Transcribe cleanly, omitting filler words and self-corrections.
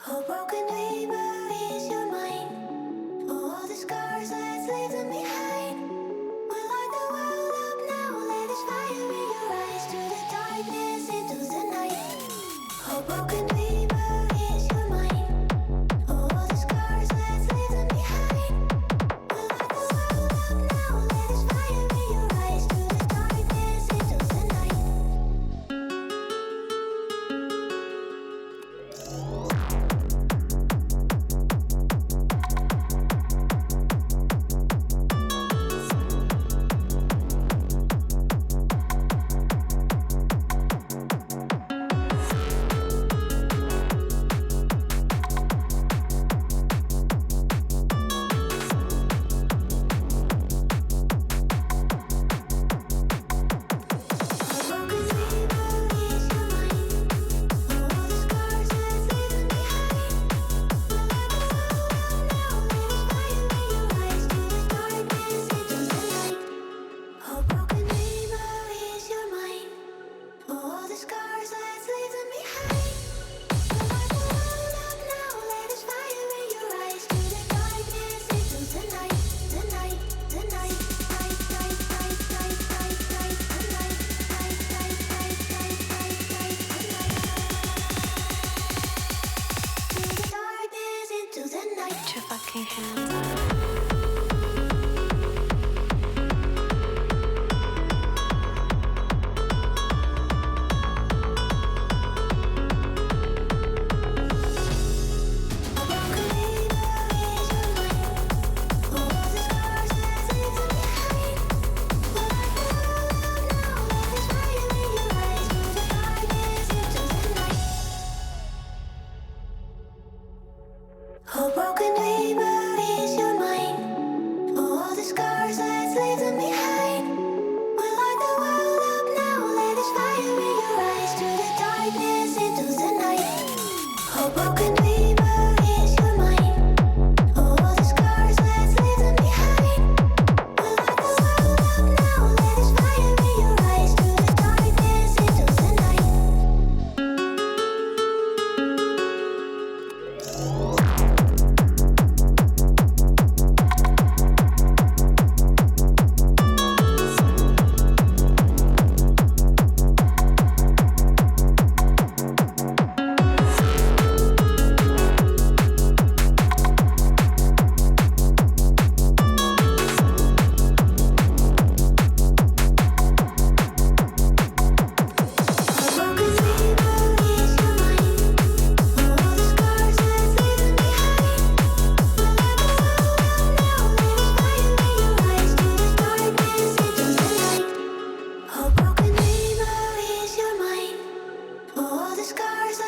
Oh, broken dreamer is your mind. Oh, all the scars, let's leave them behind. We'll light the world up now. Let us fire in your eyes to the darkness into the night. Oh, broken dreamer is your mind. Oh, all the scars, let's leave them behind. We'll light the world up now. Let us fire in your eyes to the darkness into the night. Put your fucking hands up. Oh, broken dreamer is your mind. Oh, all the scars, let's leave them behind. We'll light the world up now. Let us fire in your eyes to the darkness into the night. Oh, broken dreamer is your mind. Oh, all the scars, let's leave them behind. We'll light the world up now. Let us fire in your eyes to the darkness into the night. Scars